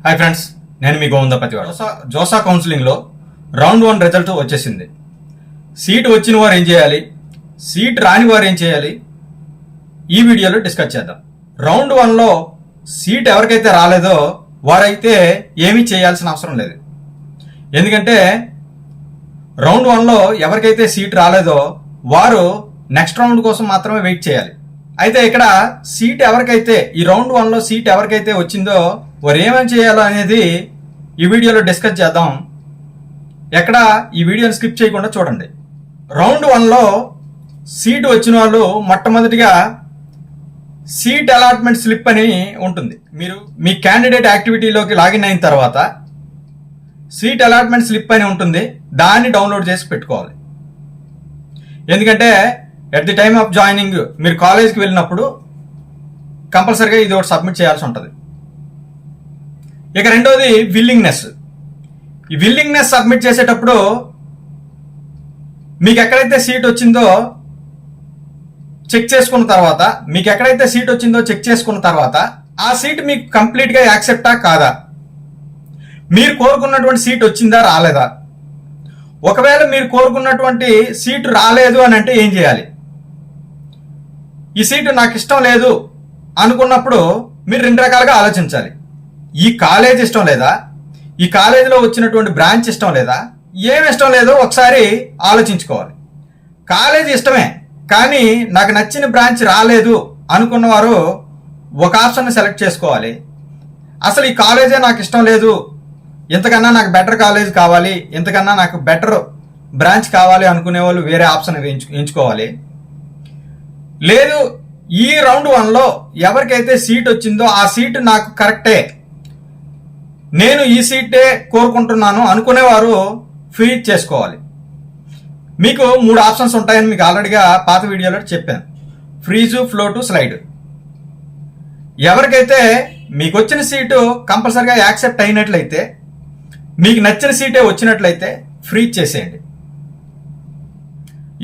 Hi friends, నేను మీ గోవిందపతివాడు. JoSAA కౌన్సిలింగ్లో round 1 result వచ్చేసింది. సీట్ వచ్చిన వారు ఏం చేయాలి, సీట్ రాని వారు ఏం చేయాలి, ఈ వీడియోలో డిస్కస్ చేద్దాం. రౌండ్ 1లో సీట్ ఎవరికైతే రాలేదో వారైతే ఏమీ చేయాల్సిన అవసరం లేదు. ఎందుకంటే రౌండ్ 1లో ఎవరికైతే సీట్ రాలేదో వారు నెక్స్ట్ రౌండ్ కోసం మాత్రమే వెయిట్ చేయాలి. అయితే ఇక్కడ సీట్ ఎవరికైతే ఈ రౌండ్ 1లో సీట్ ఎవరికైతే వచ్చిందో వారు ఏమేమి చేయాలో అనేది ఈ వీడియోలో డిస్కస్ చేద్దాం. ఎక్కడ ఈ వీడియోని స్కిప్ చేయకుండా చూడండి. రౌండ్ 1లో సీట్ వచ్చిన వాళ్ళు మొట్టమొదటిగా సీట్ అలాట్మెంట్ స్లిప్ అని ఉంటుంది. మీరు మీ క్యాండిడేట్ యాక్టివిటీలోకి లాగిన్ అయిన తర్వాత సీట్ అలాట్మెంట్ స్లిప్ అని ఉంటుంది, దాన్ని డౌన్లోడ్ చేసి పెట్టుకోవాలి. ఎందుకంటే at the time of joining మీరు కాలేజ్కి వెళ్ళినప్పుడు కంపల్సరీగా ఇది ఒకటి సబ్మిట్ చేయాల్సి ఉంటుంది. ఇక రెండోది విల్లింగ్నెస్. ఈ విల్లింగ్నెస్ సబ్మిట్ చేసేటప్పుడు మీకు ఎక్కడైతే సీట్ వచ్చిందో చెక్ చేసుకున్న తర్వాత ఆ సీట్ మీకు కంప్లీట్గా యాక్సెప్టా కాదా, మీరు కోరుకున్నటువంటి సీట్ వచ్చిందా రాలేదా. ఒకవేళ మీరు కోరుకున్నటువంటి సీటు రాలేదు అని అంటే ఏం చేయాలి, ఈ సీటు నాకు ఇష్టం లేదు అనుకున్నప్పుడు మీరు 2 రకాలుగా ఆలోచించాలి. ఈ కాలేజ్ ఇష్టం లేదా, ఈ కాలేజీలో వచ్చినటువంటి బ్రాంచ్ ఇష్టం లేదా, ఏమి ఇష్టం లేదో ఒకసారి ఆలోచించుకోవాలి. కాలేజ్ ఇష్టమే కానీ నాకు నచ్చిన బ్రాంచ్ రాలేదు అనుకున్నవారు ఒక ఆప్షన్ సెలెక్ట్ చేసుకోవాలి. అసలు ఈ కాలేజే నాకు ఇష్టం లేదు, ఇంతకన్నా నాకు బెటర్ కాలేజ్ కావాలి, ఇంతకన్నా నాకు బెటర్ బ్రాంచ్ కావాలి అనుకునే వాళ్ళు వేరే ఆప్షన్ ఎంచుకోవాలి. లేదు, ఈ రౌండ్ 1లో ఎవరికైతే సీట్ వచ్చిందో ఆ సీటు నాకు కరెక్టే, నేను ఈ సీటే కోరుకుంటున్నాను అనుకునేవారు ఫ్రీజ్ చేసుకోవాలి. మీకు 3 ఆప్షన్స్ ఉంటాయని మీకు ఆల్రెడీగా పాత వీడియోలో చెప్పాను. Freeze, float, slide. ఎవరికైతే మీకు వచ్చిన సీటు కంపల్సరిగా యాక్సెప్ట్ అయినట్లయితే, మీకు నచ్చిన సీటే వచ్చినట్లయితే ఫ్రీజ్ చేసేయండి.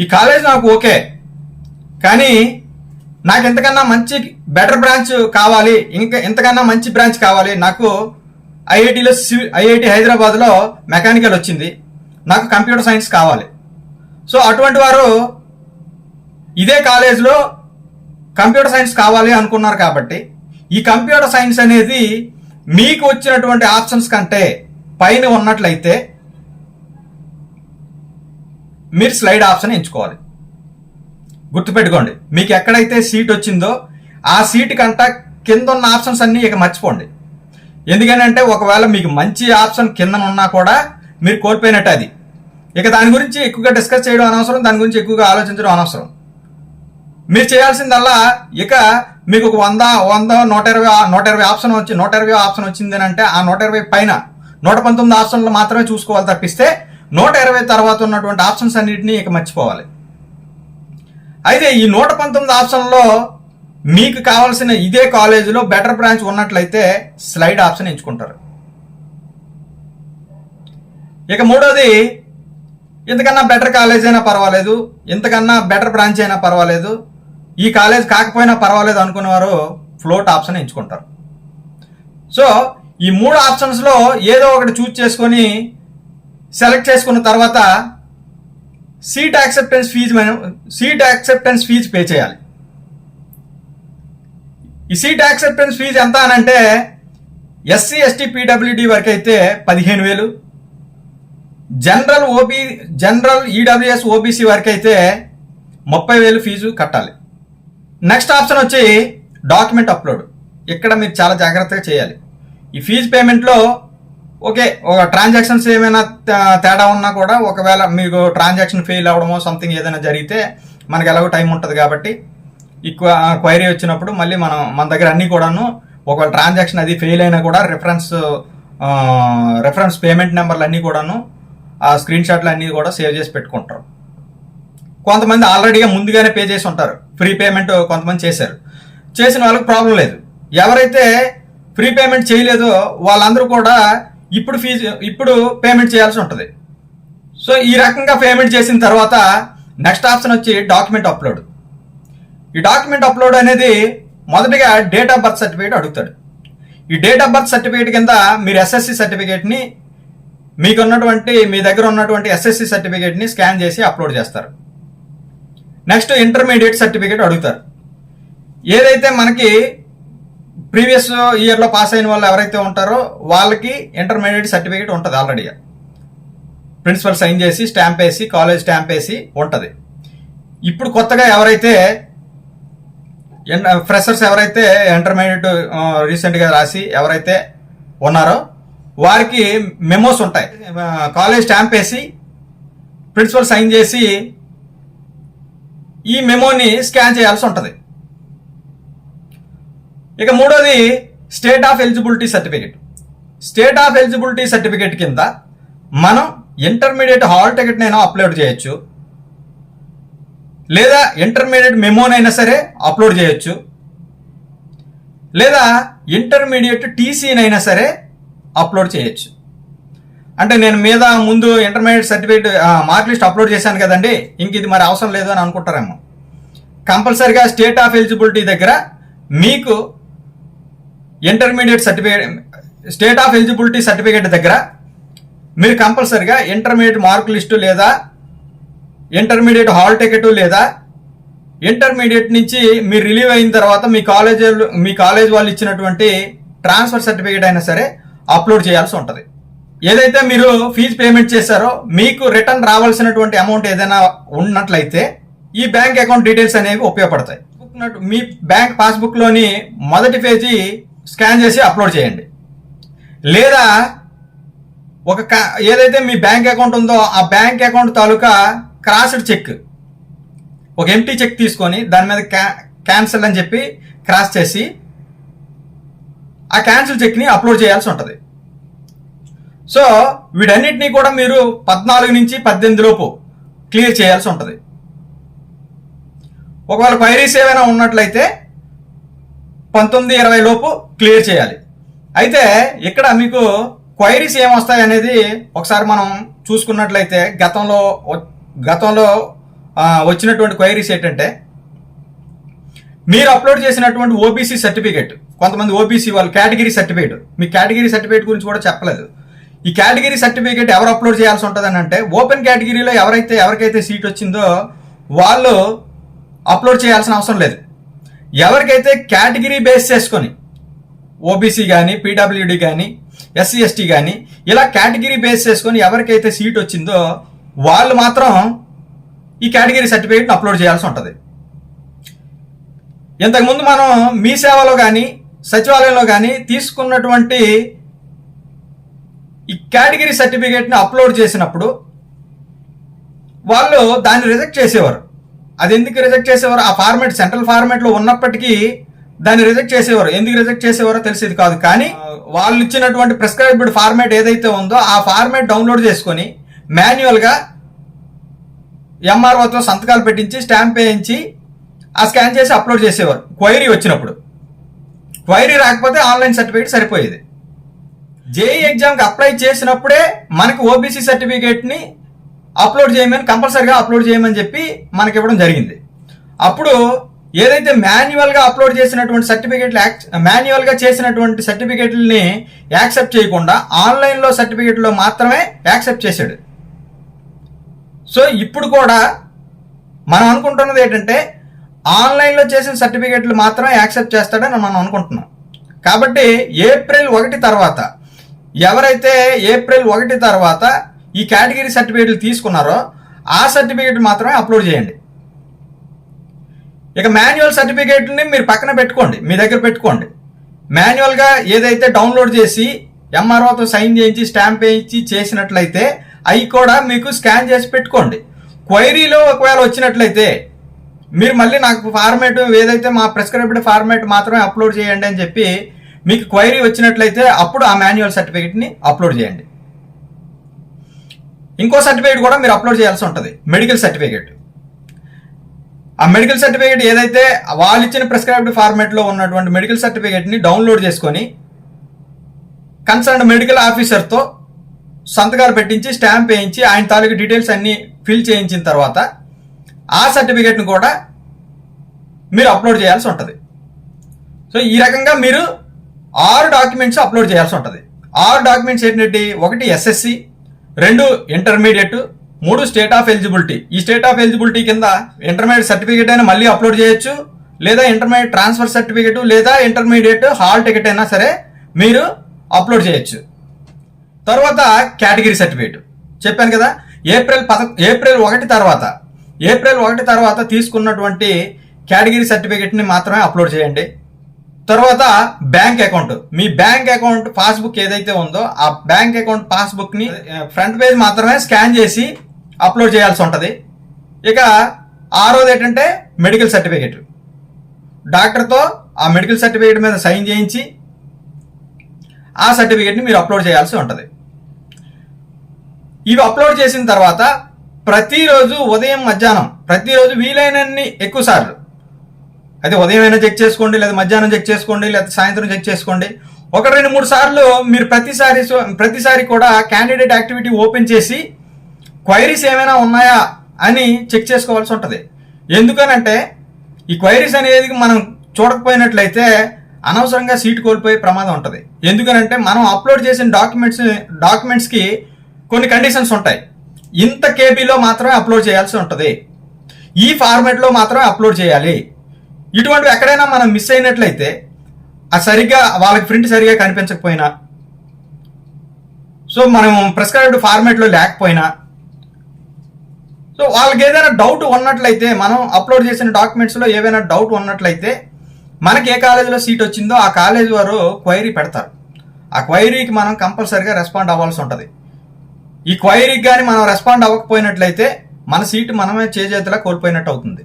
ఈ కాలేజ్ నాకు ఓకే కానీ నాకు ఎంతకన్నా మంచి బెటర్ బ్రాంచ్ కావాలి, ఇంకా ఎంతకన్నా మంచి బ్రాంచ్ కావాలి, నాకు ఐఐటి హైదరాబాద్లో మెకానికల్ వచ్చింది, నాకు కంప్యూటర్ సైన్స్ కావాలి. సో అటువంటి వారు ఇదే కాలేజ్లో కంప్యూటర్ సైన్స్ కావాలి అనుకున్నారు కాబట్టి ఈ కంప్యూటర్ సైన్స్ అనేది మీకు వచ్చినటువంటి ఆప్షన్స్ కంటే పైన ఉన్నట్లయితే మీరు స్లైడ్ ఆప్షన్ ఎంచుకోవాలి. గుర్తుపెట్టుకోండి, మీకు ఎక్కడైతే సీట్ వచ్చిందో ఆ సీట్ కంట కింద ఉన్న ఆప్షన్స్ అన్నీ ఇక మర్చిపోండి. ఎందుకంటే ఒకవేళ మీకు మంచి ఆప్షన్ కింద ఉన్నా కూడా మీరు కోల్పోయినట్టు అది. ఇక దాని గురించి ఎక్కువగా డిస్కస్ చేయడం అనవసరం, దాని గురించి ఎక్కువగా ఆలోచించడం అనవసరం. మీరు చేయాల్సిందల్లా ఇక మీకు ఒక 120 ఆప్షన్ వచ్చింది అని అంటే ఆ 120 పైన 119 ఆప్షన్లు మాత్రమే చూసుకోవాలి తప్పిస్తే 120 తర్వాత ఉన్నటువంటి ఆప్షన్స్ అన్నింటినీ ఇక మర్చిపోవాలి. అయితే ఈ 119 ఆప్షన్లో మీకు కావాల్సిన ఇదే కాలేజీలో బెటర్ బ్రాంచ్ ఉన్నట్లయితే స్లైడ్ ఆప్షన్ ఎంచుకుంటారు. ఇక మూడోది, ఇంతకన్నా బెటర్ కాలేజ్ అయినా పర్వాలేదు, ఇంతకన్నా బెటర్ బ్రాంచ్ అయినా పర్వాలేదు, ఈ కాలేజ్ కాకపోయినా పర్వాలేదు అనుకునేవారు ఫ్లోట్ ఆప్షన్ ఎంచుకుంటారు. సో ఈ 3 ఆప్షన్స్లో ఏదో ఒకటి చూజ్ చేసుకొని సెలెక్ట్ చేసుకున్న తర్వాత సీట్ యాక్సెప్టెన్స్ ఫీజు పే చేయాలి. ఈ సీట్ యాక్సెప్టెన్స్ ఫీజు ఎంత అని అంటే ఎస్సీ ఎస్టీ పీడబ్ల్యూడి వరకు అయితే 15,000, జనరల్ ఈడబ్ల్యూఎస్ ఓబీసీ వరకు అయితే 30,000 ఫీజు కట్టాలి. నెక్స్ట్ ఆప్షన్ వచ్చి డాక్యుమెంట్ అప్లోడ్. ఇక్కడ మీరు చాలా జాగ్రత్తగా చేయాలి. ఈ ఫీజు పేమెంట్లో ఓకే, ఒక ట్రాన్సాక్షన్స్ ఏమైనా తేడా ఉన్నా కూడా, ఒకవేళ మీకు ట్రాన్సాక్షన్ ఫెయిల్ అవ్వడమో సంథింగ్ ఏదైనా జరిగితే మనకి ఎలాగో టైం ఉంటుంది కాబట్టి ఈ క్వైరీ వచ్చినప్పుడు మళ్ళీ మన దగ్గర అన్నీ కూడాను ఒకవేళ ట్రాన్సాక్షన్ అది ఫెయిల్ అయినా కూడా రెఫరెన్స్ పేమెంట్ నెంబర్లు అన్నీ కూడాను ఆ స్క్రీన్ షాట్లు అన్నీ కూడా సేవ్ చేసి పెట్టుకుంటారు. కొంతమంది ఆల్రెడీగా ముందుగానే పే చేసి ఉంటారు, ఫ్రీ పేమెంట్ కొంతమంది చేసిన వాళ్ళకి ప్రాబ్లం లేదు. ఎవరైతే ఫ్రీ పేమెంట్ చేయలేదో వాళ్ళందరూ కూడా ఇప్పుడు పేమెంట్ చేయాల్సి ఉంటుంది. సో ఈ రకంగా పేమెంట్ చేసిన తర్వాత నెక్స్ట్ ఆప్షన్ వచ్చి డాక్యుమెంట్ అప్లోడ్. ఈ డాక్యుమెంట్ అప్లోడ్ అనేది మొదటిగా డేట్ ఆఫ్ బర్త్ సర్టిఫికేట్ అడుగుతాడు. ఈ డేట్ ఆఫ్ బర్త్ సర్టిఫికేట్ కింద మీరు ఎస్ఎస్సి సర్టిఫికేట్ని మీ దగ్గర ఉన్నటువంటి ఎస్ఎస్సి సర్టిఫికేట్ని స్కాన్ చేసి అప్లోడ్ చేస్తారు. నెక్స్ట్ ఇంటర్మీడియట్ సర్టిఫికేట్ అడుగుతారు. ఏదైతే మనకి ప్రీవియస్ ఇయర్లో పాస్ అయిన వాళ్ళు ఎవరైతే ఉంటారో వాళ్ళకి ఇంటర్మీడియట్ సర్టిఫికేట్ ఉంటుంది, ఆల్రెడీగా ప్రిన్సిపల్ సైన్ చేసి స్టాంప్ వేసి కాలేజ్ స్టాంప్ వేసి ఉంటుంది. ఇప్పుడు కొత్తగా ఎవరైతే ఫ్రెషర్స్ ఎవరైతే ఇంటర్మీడియట్ రీసెంట్గా రాసి ఎవరైతే ఉన్నారో వారికి మెమోస్ ఉంటాయి. కాలేజ్ స్టాంప్ వేసి ప్రిన్సిపల్ సైన్ చేసి ఈ మెమోని స్కాన్ చేయాల్సి ఉంటుంది. ఇక మూడోది state of eligibility certificate. State of eligibility certificate కింద మనం ఇంటర్మీడియట్ హాల్ టికెట్నైనా అప్లోడ్ చేయొచ్చు, లేదా ఇంటర్మీడియట్ మెమోనైనా సరే అప్లోడ్ చేయొచ్చు, లేదా ఇంటర్మీడియట్ టీసీనైనా సరే అప్లోడ్ చేయొచ్చు. అంటే నేను ముందు intermediate certificate mark list upload చేశాను కదండి, ఇంక ఇది మరి అవసరం లేదు అని అనుకుంటారేమో. కంపల్సరిగా స్టేట్ ఆఫ్ ఎలిజిబిలిటీ దగ్గర మీకు intermediate certificate state of eligibility certificate దగ్గర మీరు కంపల్సరిగా ఇంటర్మీడియట్ మార్క్ లిస్టు లేదా ఇంటర్మీడియట్ హాల్ టికెట్ లేదా ఇంటర్మీడియట్ నుంచి మీరు రిలీవ్ అయిన తర్వాత మీ కాలేజ్ వాళ్ళు ఇచ్చినటువంటి ట్రాన్స్ఫర్ సర్టిఫికేట్ అయినా సరే అప్లోడ్ చేయాల్సి ఉంటుంది. ఏదైతే మీరు ఫీజు పేమెంట్ చేశారో మీకు రిటర్న్ రావాల్సినటువంటి అమౌంట్ ఏదైనా ఉన్నట్లయితే ఈ బ్యాంక్ అకౌంట్ డీటెయిల్స్ అనేవి ఉపయోగపడతాయి. మీ బ్యాంక్ పాస్బుక్లోని మొదటి పేజీ స్కాన్ చేసి అప్లోడ్ చేయండి, లేదా ఏదైతే మీ బ్యాంక్ అకౌంట్ ఉందో ఆ బ్యాంక్ అకౌంట్ తాలూకా క్రాస్డ్ చెక్, ఒక ఎంటీ చెక్ తీసుకొని దాని మీద క్యాన్సిల్ అని చెప్పి క్రాస్ చేసి ఆ క్యాన్సిల్ చెక్ని అప్లోడ్ చేయాల్సి ఉంటుంది. సో వీటన్నిటినీ కూడా మీరు 14 నుంచి 18 లోపు క్లియర్ చేయాల్సి ఉంటుంది. ఒకవేళ క్వైరీస్ ఏమైనా ఉన్నట్లయితే 19-20 లోపు క్లియర్ చేయాలి. అయితే ఇక్కడ మీకు క్వైరీస్ ఏమొస్తాయి అనేది ఒకసారి మనం చూసుకున్నట్లయితే గతంలో వచ్చినటువంటి క్వైరీస్ ఏంటంటే, మీరు అప్లోడ్ చేసినటువంటి ఓబీసీ సర్టిఫికేట్, కొంతమంది ఓబీసీ వాళ్ళు కేటగిరీ సర్టిఫికేట్, మీ కేటగిరీ సర్టిఫికేట్ గురించి కూడా చెప్పలేదు. ఈ కేటగిరీ సర్టిఫికేట్ ఎవరు అప్లోడ్ చేయాల్సి ఉంటుందని అంటే, ఓపెన్ కేటగిరీలో ఎవరికైతే సీట్ వచ్చిందో వాళ్ళు అప్లోడ్ చేయాల్సిన అవసరం లేదు. ఎవరికైతే కేటగిరీ బేస్ చేసుకొని ఓబీసీ కానీ పీడబ్ల్యూడి కానీ ఎస్సీ ఎస్టీ కానీ ఇలా కేటగిరీ బేస్ చేసుకొని ఎవరికైతే సీట్ వచ్చిందో వాళ్ళు మాత్రం ఈ కేటగిరీ సర్టిఫికేట్ని అప్లోడ్ చేయాల్సి ఉంటుంది. ఇంతకుముందు మనం మీ సేవలో కానీ సచివాలయంలో కానీ తీసుకున్నటువంటి ఈ కేటగిరీ సర్టిఫికేట్ని అప్లోడ్ చేసినప్పుడు వాళ్ళు దాన్ని రిజెక్ట్ చేసేవారు. అది ఎందుకు రిజెక్ట్ చేసేవారు? ఆ ఫార్మాట్ సెంట్రల్ ఫార్మాట్లో ఉన్నప్పటికీ దాన్ని రిజెక్ట్ చేసేవారు. ఎందుకు రిజెక్ట్ చేసేవారో తెలిసేది కాదు. కానీ వాళ్ళు ఇచ్చినటువంటి ప్రిస్క్రైబ్డ్ ఫార్మాట్ ఏదైతే ఉందో ఆ ఫార్మాట్ డౌన్లోడ్ చేసుకొని మాన్యువల్గా ఎంఆర్ఓతో సంతకాలు పెట్టించి స్టాంప్ వేయించి ఆ స్కాన్ చేసి అప్లోడ్ చేసేవారు. క్వైరీ వచ్చినప్పుడు, క్వైరీ రాకపోతే ఆన్లైన్ సర్టిఫికేట్ సరిపోయేది. జేఈ ఎగ్జామ్కి అప్లై చేసినప్పుడే మనకి ఓబీసీ సర్టిఫికేట్ని కంపల్సరిగా అప్లోడ్ చేయమని చెప్పి మనకి ఇవ్వడం జరిగింది. అప్పుడు ఏదైతే మాన్యువల్గా అప్లోడ్ చేసినటువంటి మాన్యువల్గా చేసినటువంటి సర్టిఫికేట్లని యాక్సెప్ట్ చేయకుండా ఆన్లైన్లో సర్టిఫికేట్లో మాత్రమే యాక్సెప్ట్ చేశాడు. సో ఇప్పుడు కూడా మనం అనుకుంటున్నది ఏంటంటే ఆన్లైన్లో చేసిన సర్టిఫికేట్లు మాత్రమే యాక్సెప్ట్ చేస్తాడని మనం అనుకుంటున్నాం. కాబట్టి ఏప్రిల్ 1 తర్వాత ఎవరైతే ఏప్రిల్ 1 తర్వాత ఈ కేటగిరీ సర్టిఫికేట్లు తీసుకున్నారో ఆ సర్టిఫికేట్ మాత్రమే అప్లోడ్ చేయండి. ఇక మాన్యువల్ సర్టిఫికేట్ని మీరు పక్కన పెట్టుకోండి, మీ దగ్గర పెట్టుకోండి. మాన్యువల్గా ఏదైతే డౌన్లోడ్ చేసి ఎంఆర్ఓతో సైన్ చేయించి స్టాంప్ వేయించి చేసినట్లయితే అవి కూడా మీకు స్కాన్ చేసి పెట్టుకోండి. క్వైరీలో ఒకవేళ వచ్చినట్లయితే మీరు మళ్ళీ నాకు ఫార్మాట్ ఏదైతే మా ప్రిస్క్రైబ్డ్ ఫార్మాట్ మాత్రమే అప్లోడ్ చేయండి అని చెప్పి మీకు క్వైరీ వచ్చినట్లయితే అప్పుడు ఆ మాన్యువల్ సర్టిఫికేట్ని అప్లోడ్ చేయండి. ఇంకో సర్టిఫికేట్ కూడా మీరు అప్లోడ్ చేయాల్సి ఉంటుంది, మెడికల్ సర్టిఫికేట్. ఆ మెడికల్ సర్టిఫికేట్ ఏదైతే వాళ్ళు ఇచ్చిన ప్రిస్క్రైబ్డ్ ఫార్మాట్లో ఉన్నటువంటి మెడికల్ సర్టిఫికేట్ని డౌన్లోడ్ చేసుకొని కన్సర్న్డ్ మెడికల్ ఆఫీసర్తో సంతకాలు పెట్టించి స్టాంప్ వేయించి ఆయన తాలూకు డీటెయిల్స్ అన్నీ ఫిల్ చేయించిన తర్వాత ఆ సర్టిఫికేట్ని కూడా మీరు అప్లోడ్ చేయాల్సి ఉంటుంది. సో ఈ రకంగా మీరు 6 డాక్యుమెంట్స్ అప్లోడ్ చేయాల్సి ఉంటుంది. 6 డాక్యుమెంట్స్ ఏంటంటే, 1 SSC, 2 intermediate, 3 state of eligibility. ఈ స్టేట్ ఆఫ్ ఎలిజిబిలిటీ కింద ఇంటర్మీడియట్ సర్టిఫికేట్ అయినా మళ్ళీ అప్లోడ్ చేయొచ్చు, లేదా ఇంటర్మీడియట్ ట్రాన్స్ఫర్ సర్టిఫికేట్, లేదా ఇంటర్మీడియట్ హాల్ టికెట్ అయినా సరే మీరు అప్లోడ్ చేయొచ్చు. తర్వాత కేటగిరీ సర్టిఫికేట్ చెప్పాను కదా, ఏప్రిల్ 1 తర్వాత తీసుకున్నటువంటి కేటగిరీ సర్టిఫికేట్ని మాత్రమే అప్లోడ్ చేయండి. తర్వాత బ్యాంక్ అకౌంట్, మీ బ్యాంక్ అకౌంట్ పాస్బుక్ ఏదైతే ఉందో ఆ బ్యాంక్ అకౌంట్ పాస్బుక్ని ఫ్రంట్ పేజ్ మాత్రమే స్కాన్ చేసి అప్లోడ్ చేయాల్సి ఉంటుంది. ఇక 6వది ఏంటంటే మెడికల్ సర్టిఫికేట్. డాక్టర్తో ఆ మెడికల్ సర్టిఫికేట్ మీద సైన్ చేయించి ఆ సర్టిఫికేట్ని మీరు అప్లోడ్ చేయాల్సి ఉంటుంది. ఇవి అప్లోడ్ చేసిన తర్వాత ప్రతిరోజు ఉదయం మధ్యాహ్నం, ప్రతిరోజు వీలైనన్ని ఎక్కువ సార్లు, అయితే ఉదయం అయినా చెక్ చేసుకోండి, లేదా మధ్యాహ్నం చెక్ చేసుకోండి, లేదా సాయంత్రం చెక్ చేసుకోండి. 1-2-3 సార్లు మీరు ప్రతిసారి కూడా క్యాండిడేట్ యాక్టివిటీ ఓపెన్ చేసి క్వైరీస్ ఏమైనా ఉన్నాయా అని చెక్ చేసుకోవాల్సి ఉంటుంది. ఎందుకనంటే ఈ క్వైరీస్ అనేది మనం చూడకపోయినట్లయితే అనవసరంగా సీట్ కోల్పోయే ప్రమాదం ఉంటుంది. ఎందుకనంటే మనం అప్లోడ్ చేసిన డాక్యుమెంట్స్కి కొన్ని కండిషన్స్ ఉంటాయి. ఇంత కేబీలో మాత్రమే అప్లోడ్ చేయాల్సి ఉంటుంది, ఈ ఫార్మాట్లో మాత్రమే అప్లోడ్ చేయాలి. ఇటువంటివి ఎక్కడైనా మనం మిస్ అయినట్లయితే సరిగ్గా వాళ్ళకి ప్రింట్ సరిగా కనిపించకపోయినా, సో మనం ప్రిస్క్రైబ్డ్ ఫార్మాట్లో లేకపోయినా, సో వాళ్ళకి ఏదైనా డౌట్ ఉన్నట్లయితే, మనం అప్లోడ్ చేసిన డాక్యుమెంట్స్లో ఏవైనా డౌట్ ఉన్నట్లయితే మనకి ఏ కాలేజీలో సీట్ వచ్చిందో ఆ కాలేజ్ వారు క్వైరీ పెడతారు. ఆ క్వైరీకి మనం కంపల్సరీగా రెస్పాండ్ అవ్వాల్సి ఉంటుంది. ఈ క్వైరీకి కానీ మనం రెస్పాండ్ అవ్వకపోయినట్లయితే మన సీటు మనమే చేజేతిలా కోల్పోయినట్టు అవుతుంది.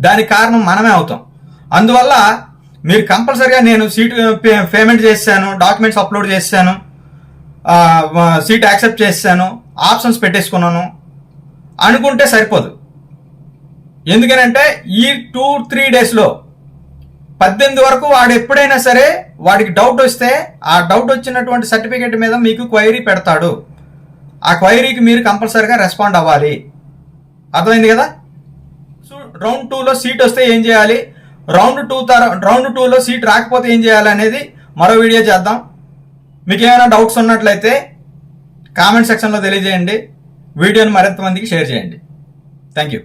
దానికి కారణం మనమే అవుతాం. అందువల్ల మీరు కంపల్సరీగా నేను సీట్ పేమెంట్ చేశాను, డాక్యుమెంట్స్ అప్లోడ్ చేశాను, సీట్ యాక్సెప్ట్ చేశాను, ఆప్షన్స్ పెట్టేసుకున్నాను అనుకుంటే సరిపోదు. ఎందుకనంటే ఈ 2-3 డేస్లో 18 వరకు వాడు ఎప్పుడైనా సరే వాడికి డౌట్ వస్తే ఆ డౌట్ వచ్చినటువంటి సర్టిఫికేట్ మీద మీకు క్వైరీ పెడతాడు. ఆ క్వైరీకి మీరు కంపల్సరీగా రెస్పాండ్ అవ్వాలి. అర్థమైంది కదా? సో రౌండ్ 2లో సీట్ వస్తే ఏం చేయాలి, రౌండ్ 2లో సీట్ రాకపోతే ఏం చేయాలి అనేది మరో వీడియో చేద్దాం. మీకు ఏమైనా డౌట్స్ ఉన్నట్లయితే కామెంట్ సెక్షన్లో తెలియజేయండి. వీడియోని మరింత మందికి షేర్ చేయండి. Thank you.